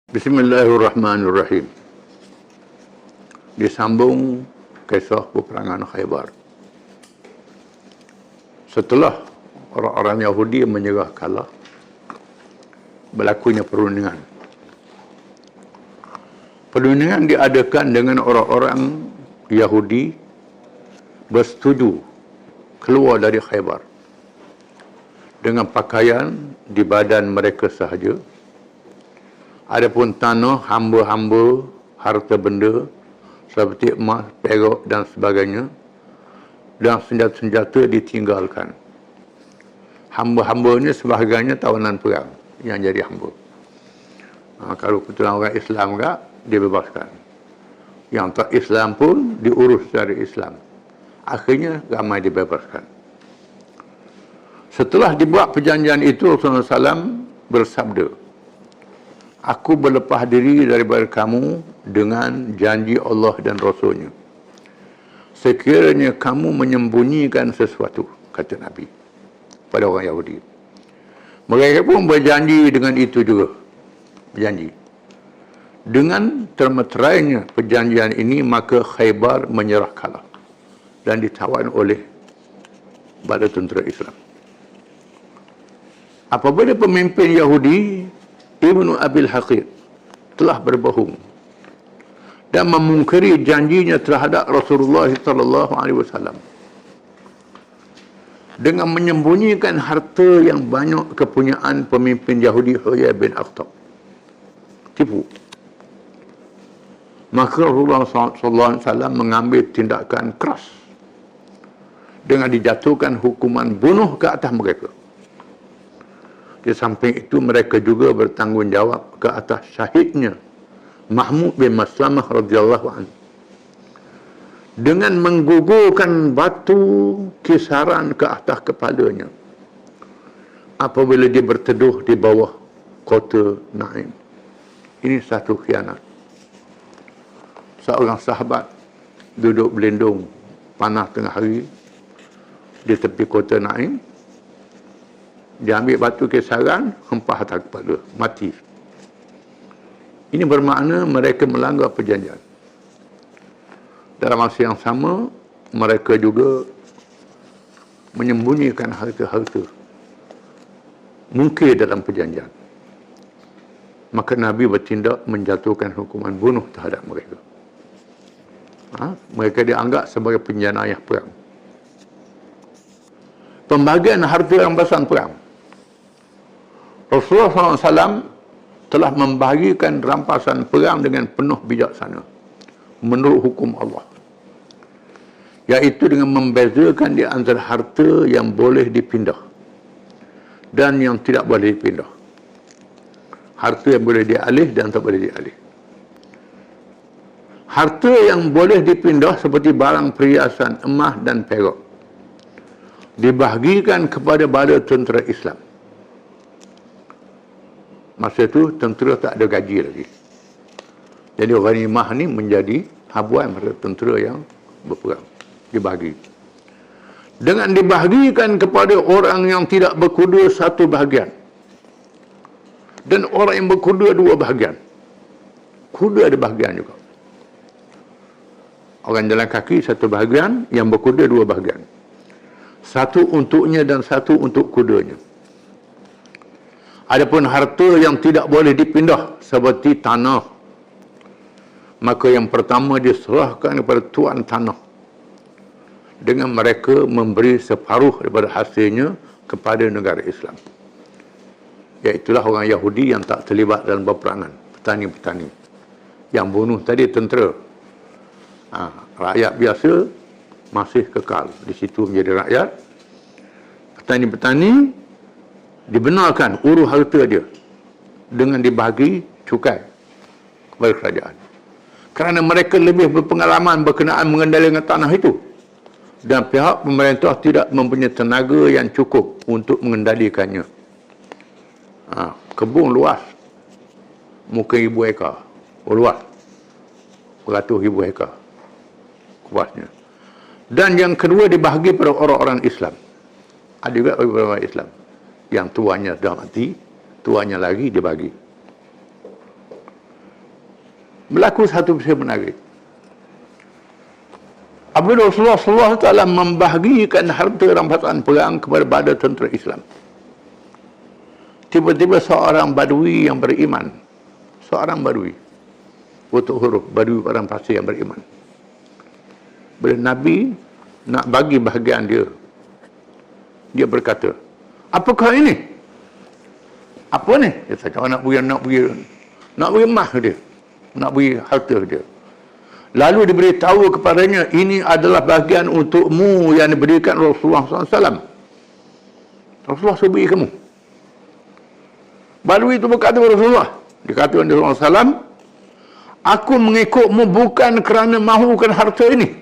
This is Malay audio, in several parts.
Bismillahirrahmanirrahim. Disambung kisah peperangan Khaybar. Setelah orang-orang Yahudi menyerah kalah, berlakunya perundingan. Perundingan diadakan dengan orang-orang Yahudi bersetuju keluar dari Khaybar dengan pakaian di badan mereka sahaja. Adapun tanah, hamba-hamba, harta benda seperti emas, perak dan sebagainya, dan senjata-senjata ditinggalkan. Hamba-hambanya sebahagiannya tawanan perang yang jadi hamba. Kalau kebetulan orang Islam enggak, dibebaskan. Yang tak Islam pun diurus secara Islam. Akhirnya ramai dibebaskan. Setelah dibuat perjanjian itu, Rasulullah SAW bersabda, "Aku berlepas diri daripada kamu dengan janji Allah dan Rasulnya. Sekiranya kamu menyembunyikan sesuatu," kata Nabi pada orang Yahudi. Mereka pun berjanji dengan itu juga. Berjanji. Dengan termeterainya perjanjian ini, maka Khaybar menyerah kalah dan ditawan oleh bala tentera Islam. Apabila pemimpin Yahudi Ibnu Abil Haqir telah berbohong dan memungkiri janjinya terhadap Rasulullah SAW dengan menyembunyikan harta yang banyak kepunyaan pemimpin Yahudi Huyai bin Akhtab, tipu, maka Rasulullah SAW mengambil tindakan keras dengan dijatuhkan hukuman bunuh ke atas mereka. Di samping itu, mereka juga bertanggungjawab ke atas syahidnya Mahmud bin Maslamah radhiyallahu anhu dengan menggugurkan batu kisaran ke atas kepalanya apabila dia berteduh di bawah kota Naim. Ini satu khianat. Seorang sahabat duduk berlindung panas tengah hari di tepi kota Naim. Dia ambil batu kisaran, hempah atas kepala, mati. Ini bermakna mereka melanggar perjanjian. Dalam masa yang sama, mereka juga menyembunyikan harta-harta mungkir dalam perjanjian. Maka Nabi bertindak menjatuhkan hukuman bunuh terhadap mereka. Mereka dianggap sebagai penjenayah perang. Pembagian harta rampasan perang. Rasulullah SAW telah membahagikan rampasan perang dengan penuh bijaksana menurut hukum Allah, iaitu dengan membezakan di antara harta yang boleh dipindah dan yang tidak boleh dipindah, harta yang boleh dialih dan tak boleh dialih. Harta yang boleh dipindah seperti barang perhiasan, emas dan perak dibahagikan kepada bala tentera Islam. Masa itu tentera tak ada gaji lagi. Jadi ghanimah ni menjadi habuan pada tentera yang berperang. Dibahagi. Dengan dibahagikan kepada orang yang tidak berkuda satu bahagian. Dan orang yang berkuda dua bahagian. Kuda ada bahagian juga. Orang jalan kaki satu bahagian, yang berkuda dua bahagian. Satu untuknya dan satu untuk kudanya. Adapun harta yang tidak boleh dipindah seperti tanah, maka yang pertama diserahkan kepada tuan tanah dengan mereka memberi separuh daripada hasilnya kepada negara Islam. Iaitulah orang Yahudi yang tak terlibat dalam peperangan, petani-petani. Yang bunuh tadi tentera. Rakyat biasa masih kekal di situ menjadi rakyat. Petani-petani dibenarkan urus harta dia dengan dibahagi cukai kepada kerajaan. Kerana mereka lebih berpengalaman berkenaan mengendalikan tanah itu. Dan pihak pemerintah tidak mempunyai tenaga yang cukup untuk mengendalikannya. Kebun luas. Mungkin 1,000 ekar. Luas. Beratus ribu ekar. Kuasnya. Dan yang kedua dibahagi pada orang-orang Islam. Ada juga orang Islam yang tuannya dah mati, tuannya lagi dibagi. berlaku satu peristiwa menarik. Apabila Rasulullah SAW membahagikan harta rampasan perang kepada badan tentera Islam, tiba-tiba seorang badui yang beriman, seorang badui, untuk huruf badui orang pasir yang beriman, bila Nabi nak bagi bahagian dia, dia berkata, apakah ini? Apa ni? Dia cakap nak beri emas dia, nak beri harta dia. Lalu diberitahu kepadanya, ini adalah bahagian untukmu yang diberikan Rasulullah SAW. Rasulullah suruh beri kamu. Badui itu berkata kepada Rasulullah, dikatakan Rasulullah SAW, aku mengikutmu bukan kerana mahukan harta ini.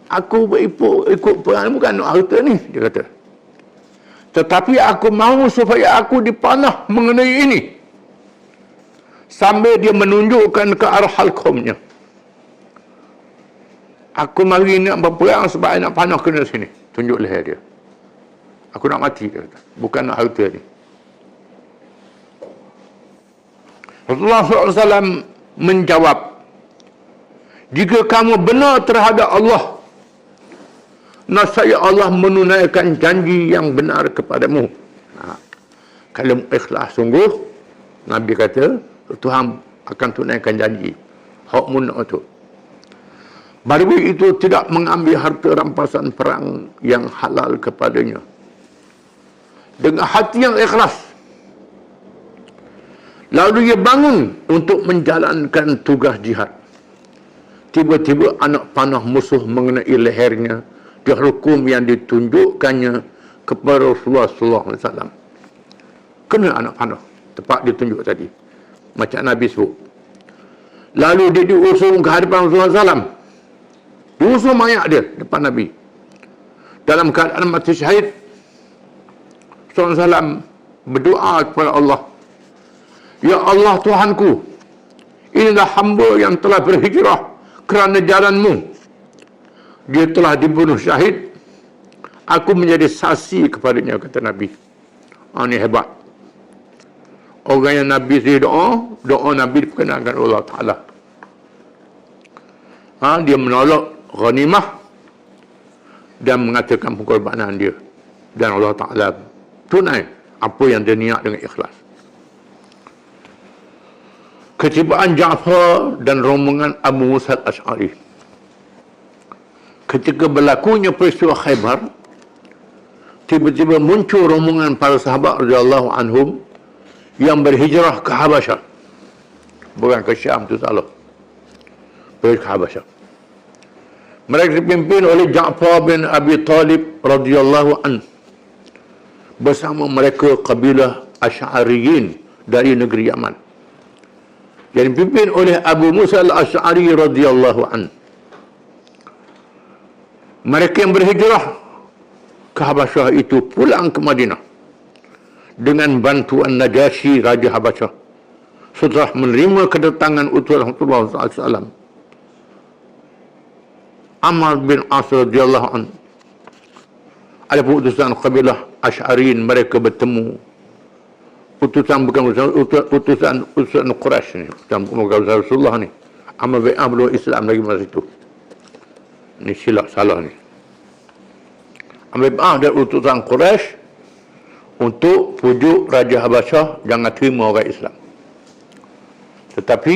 Aku ikut perang bukan harta ini, dia kata. Tetapi aku mahu supaya aku dipanah mengenai ini. Sambil dia menunjukkan ke arah halkomnya. Aku mari nak berperang sebab nak panah kena sini. Tunjuk leher dia. Aku nak mati, dia kata. Bukan nak harta ni. Rasulullah SAW menjawab, jika kamu benar terhadap Allah, nascaya Allah menunaikan janji yang benar kepadamu. Kalau ikhlas sungguh, Nabi kata, Tuhan akan tunaikan janji. Hak munah itu. Badui itu tidak mengambil harta rampasan perang yang halal kepadanya. Dengan hati yang ikhlas. Lalu dia bangun untuk menjalankan tugas jihad. Tiba-tiba anak panah musuh mengenai lehernya. Dia hukum yang ditunjukkannya kepada Rasulullah SAW. Kena anak panah. Tepat ditunjuk tadi. Macam Nabi sebut. Lalu dia diusung ke hadapan Rasulullah SAW. Diusung mayat dia depan Nabi. Dalam keadaan mati syahid, Rasulullah SAW berdoa kepada Allah. Ya Allah Tuhanku, inilah hamba yang telah berhijrah kerana jalan-Mu. Dia telah dibunuh syahid. Aku menjadi saksi kepadanya, kata Nabi. Ini hebat. Orang yang Nabi sendiri doa Nabi diperkenankan Allah Ta'ala. Dia menolak ghanimah dan mengatakan pengorbanan dia. Dan Allah Ta'ala tunai apa yang dia niat dengan ikhlas. Ketibaan Ja'far dan rombongan Abu Musa al-Ash'ari. Ketika berlakunya peristiwa Khaybar, tiba-tiba muncul rombongan para sahabat radhiyallahu anhum yang berhijrah ke Habasyah. Bukan ke Syam, itu salah. Pergi ke Habasyah. Mereka dipimpin oleh Ja'far bin Abi Talib radhiyallahu anhu. Bersama mereka kabilah Asy'ariyin dari negeri Yaman. Yang dipimpin oleh Abu Musa al-Ash'ari radhiyallahu anhu. Mereka yang berhijrah ke Habasyah itu pulang ke Madinah dengan bantuan Najasyi, Raja Habasyah, setelah menerima kedatangan utusan Rasulullah SAW. Amr bin As radhiyallahu anhu, ada utusan kabilah Asy'ariyin, mereka bertemu. Utusan bukan utusan Quraisy ni, bukan Rasulullah ni. Amr bin As belum Islam lagi masa itu. Ini silap salah ni. Amr bin As dan utusan Quraisy untuk pujuk Raja Habasyah jangan terima orang Islam. Tetapi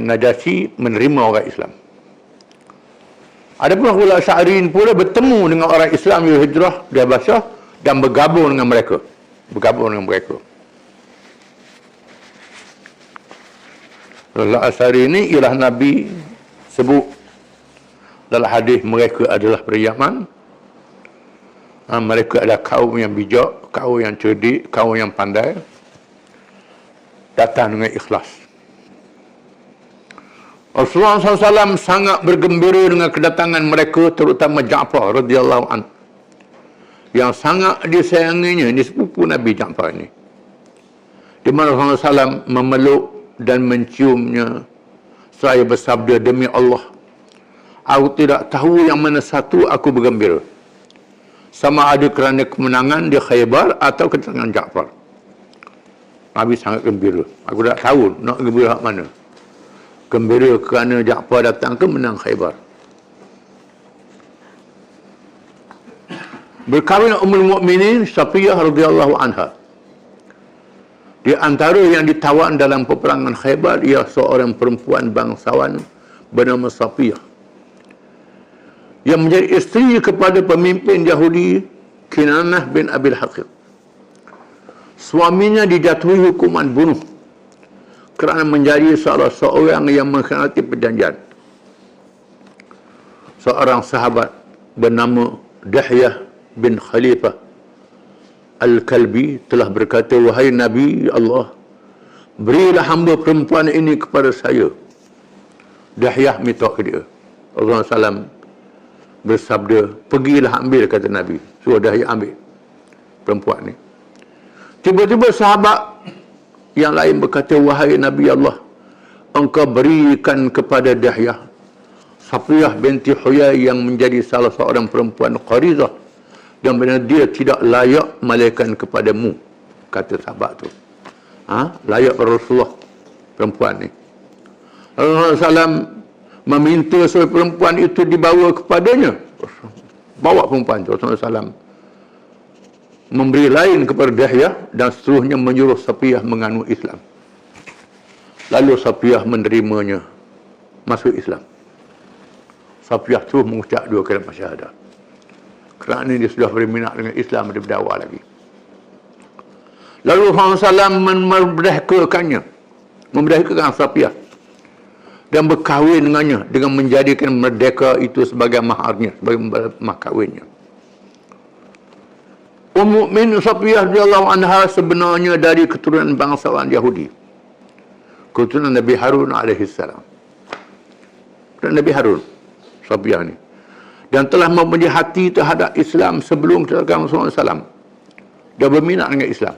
Najasyi menerima orang Islam. Ada pun ulama Asy'ariyin pula bertemu dengan orang Islam yang hijrah di Habasyah dan bergabung dengan mereka. Ulama Asy'ari ini ialah Nabi sebut dalam hadis mereka adalah dari Yaman. Mereka adalah kaum yang bijak, kaum yang cerdik, kaum yang pandai, datang dengan ikhlas. Rasulullah SAW sangat bergembira dengan kedatangan mereka, terutama Ja'far radhiyallahu anhu, yang sangat disayanginya. Ini sepupu Nabi Ja'far ini, di mana Rasulullah SAW memeluk dan menciumnya. Saya bersabda, demi Allah, aku tidak tahu yang mana satu aku bergembira, sama ada kerana kemenangan di Khaybar atau kedatangan Ja'far. Nabi sangat gembira. Aku tak tahu nak gembira hak mana. Gembira kerana Ja'far datang ke menang Khaybar. Berkahwin Ummul Mukminin Safiyah radhiyallahu anha. Di antara yang ditawan dalam peperangan Khaybar ialah seorang perempuan bangsawan bernama Safiyah yang menjadi isteri kepada pemimpin Yahudi Kinanah bin Abil Haqir. Suaminya dijatuhi hukuman bunuh kerana menjadi salah seorang yang mengkhianati perjanjian. Seorang sahabat bernama Dahyah bin Khalifah Al-Kalbi telah berkata, "Wahai Nabi Allah, berilah hamba perempuan ini kepada saya." Dahyah minta ke dia. Rasulullah SAW bersabda, "Pergilah ambil," kata Nabi. Suruh Dahyah ambil perempuan ni. Tiba-tiba sahabat yang lain berkata, "Wahai Nabi Allah, engkau berikan kepada Dahyah Safiyah binti Huyai yang menjadi salah seorang perempuan Qarizah dan benar dia tidak layak malaikan kepadamu," kata sahabat tu. Layak Rasulullah perempuan ni. Rasulullah SAW meminta supaya perempuan itu dibawa kepadanya. Bawa perempuan tu. Rasulullah SAW memberi lain kepada Dahyah dan seterusnya menyuruh Safiyah menganut Islam. Lalu Safiyah menerimanya, masuk Islam. Safiyah terus mengucap 2 kalimat syahadah. Kerana dia sudah berminat dengan Islam daripada awal lagi. Lalu Rasulullah SAW memerdekakan Safiyah dan berkahwin dengannya dengan menjadikan merdeka itu sebagai maharnya, sebagai mahar kahwinnya. Mukmin Safiyah radhiyallahu anha sebenarnya dari keturunan bangsawan Yahudi, keturunan Nabi Harun alaihissalam. Nabi Harun Safiyah ni, dan telah mempunyai hati terhadap Islam sebelum kedatangan Rasulullah SAW. Dia berminat dengan Islam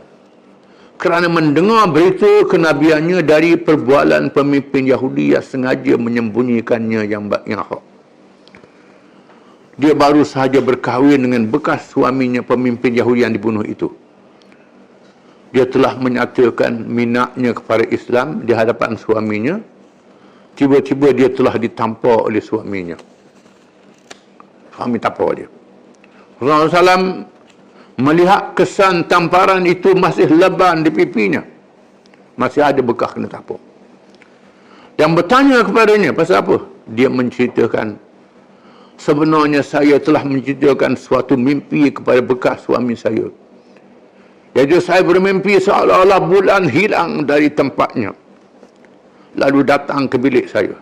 kerana mendengar berita kenabiannya dari perbualan pemimpin Yahudi yang sengaja menyembunyikannya yang hak. Dia baru sahaja berkahwin dengan bekas suaminya pemimpin Yahudi yang dibunuh itu. Dia telah menyatakan minatnya kepada Islam di hadapan suaminya. Tiba-tiba dia telah ditampar oleh suaminya. Suami tampar dia. Rasulullah SAW melihat kesan tamparan itu masih leban di pipinya. Masih ada bekas kena tampar. Dan bertanya kepadanya, pasal apa? Dia menceritakan, "Sebenarnya saya telah menceritakan suatu mimpi kepada bekas suami saya. Jadi saya bermimpi seolah-olah bulan hilang dari tempatnya, lalu datang ke bilik saya.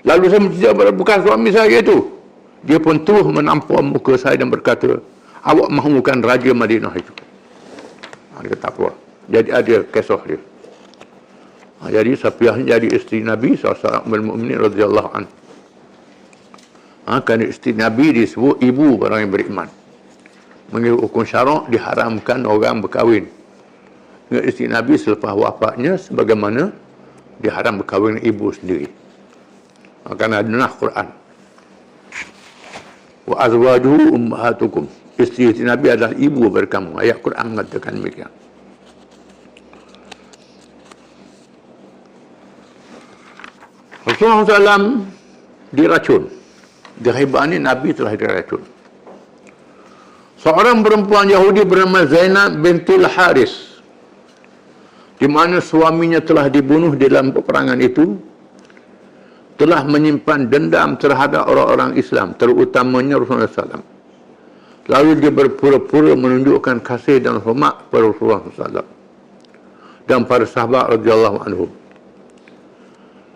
Lalu saya menceritakan kepada bekas suami saya itu. Dia pun terus menampar muka saya dan berkata, 'Awak mahukan Raja Madinah itu?' Dia kata apa? Jadi ada kisah dia. Jadi Safiyah jadi isteri Nabi SAW Ummul radhiyallahu anhu. Kerana isteri Nabi disebut ibu orang yang beriman. Mengikut hukum syarak diharamkan orang berkahwin dengan isteri Nabi selepas wafatnya, sebagaimana diharam berkahwin dengan ibu sendiri. Kerana ada nas Quran. Wa azwajuhu ummahatukum. Isteri Nabi adalah ibu berkamu. Ayat Quran mengatakan demikian. Rasulullah SAW diracun. Di Khaybar ini Nabi telah diracun. Seorang perempuan Yahudi bernama Zainab bintul Haris, di mana suaminya telah dibunuh dalam peperangan itu, telah menyimpan dendam terhadap orang-orang Islam, terutamanya Rasulullah SAW. Lalu dia berpura-pura menunjukkan kasih dan hormat kepada Rasulullah SAW dan para sahabat radhiyallahu anhum.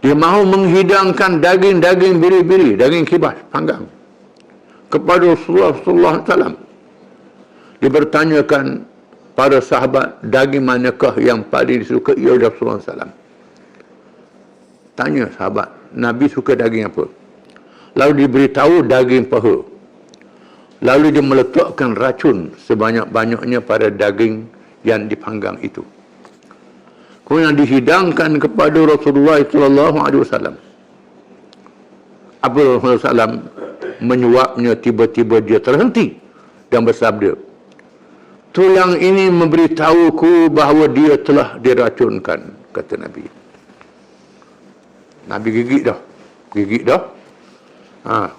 Dia mahu menghidangkan daging-daging biri-biri, daging kibas, panggang, kepada Rasulullah SAW. Dia bertanyakan para sahabat, daging manakah yang paling disukai oleh Rasulullah SAW? Tanya sahabat, Nabi suka daging apa? Lalu diberitahu daging paha. Lalu dia meletakkan racun sebanyak-banyaknya pada daging yang dipanggang itu. Kemudian dihidangkan kepada Rasulullah SAW. Apabila Rasulullah SAW menyuapnya, tiba-tiba dia terhenti dan bersabda, tulang ini memberitahuku bahawa dia telah diracunkan, kata Nabi. Nabi gigit dah.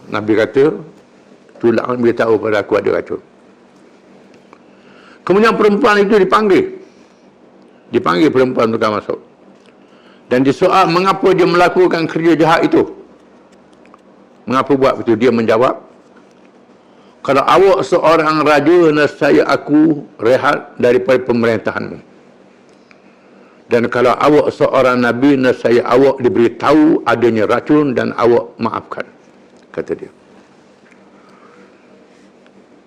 Nabi kata, tulang beritahu pada aku ada racun. Kemudian perempuan itu dipanggil perempuan tukang masuk. Dan disoal mengapa dia melakukan kerja jahat itu. Mengapa buat begitu? Dia menjawab, kalau awak seorang raja, nescaya aku rehat daripada pemerintahanmu. Dan kalau awak seorang nabi, nescaya awak diberitahu adanya racun dan awak maafkan, kata dia.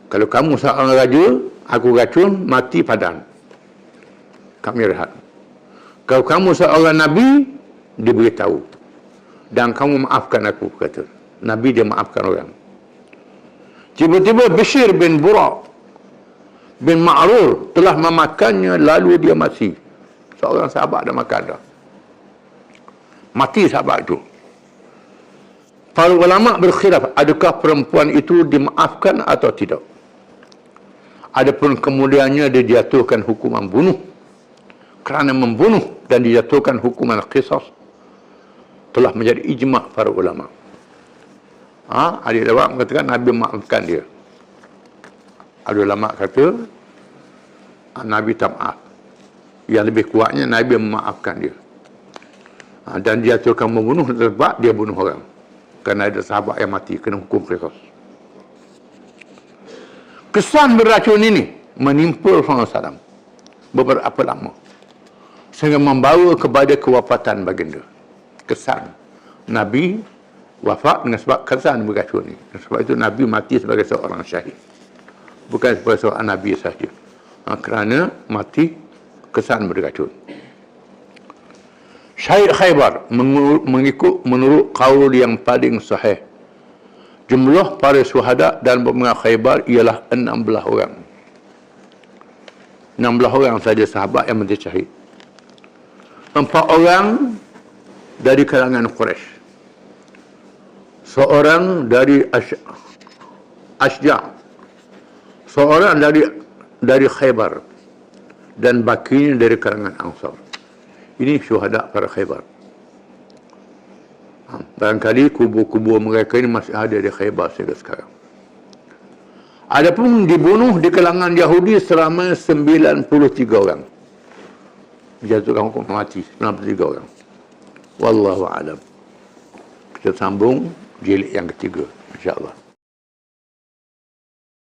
Kalau kamu seorang raja, aku racun, mati padam. Kami rehat. Kalau kamu seorang nabi, diberitahu. Dan kamu maafkan aku, kata. Nabi dia maafkan orang. Tiba-tiba Bishir bin Burak bin Ma'rur telah memakannya, lalu dia mati. Seorang sahabat dah makan dah. Mati sahabat itu. Para ulama berkhilaf, adakah perempuan itu dimaafkan atau tidak. Adapun kemudiannya dia dijatuhkan hukuman bunuh kerana membunuh dan dijatuhkan hukuman qisas, telah menjadi ijma' para ulama. Ada ulama mengatakan Nabi maafkan dia. Ada ulama kata Nabi tak maaf. Yang lebih kuatnya Nabi memaafkan dia. Dan dia dijatuhkan membunuh sebab dia bunuh orang. Kerana ada sahabat yang mati kena hukum qisas. Kesan beracun ini menimpa Rasulullah SAW beberapa lama sehingga membawa kepada kewafatan baginda. Kesan Nabi wafat dengan sebab kesan beracun ini. Sebab itu Nabi mati sebagai seorang syahid, bukan sebagai seorang Nabi sahaja, kerana mati kesan beracun. Syahid Khaybar menurut qaul yang paling sahih, jumlah para syuhada dan pemenang Khaybar ialah 16 orang. 16 orang saja sahabat yang mati syahid. 4 orang dari kalangan Quraisy. Seorang dari Ashja'. Seorang dari Khaybar. Dan bakinya dari kalangan Ansar. Ini syuhada para Khaybar. Barangkali kubur-kubur mereka ini masih ada di Khaybar sehingga sekarang. Adapun dibunuh di kalangan Yahudi selama 93 orang. Dijatuhkan hukum mati 93 orang. Wallahu a'lam. Kita sambung jilid yang ketiga, insya-Allah.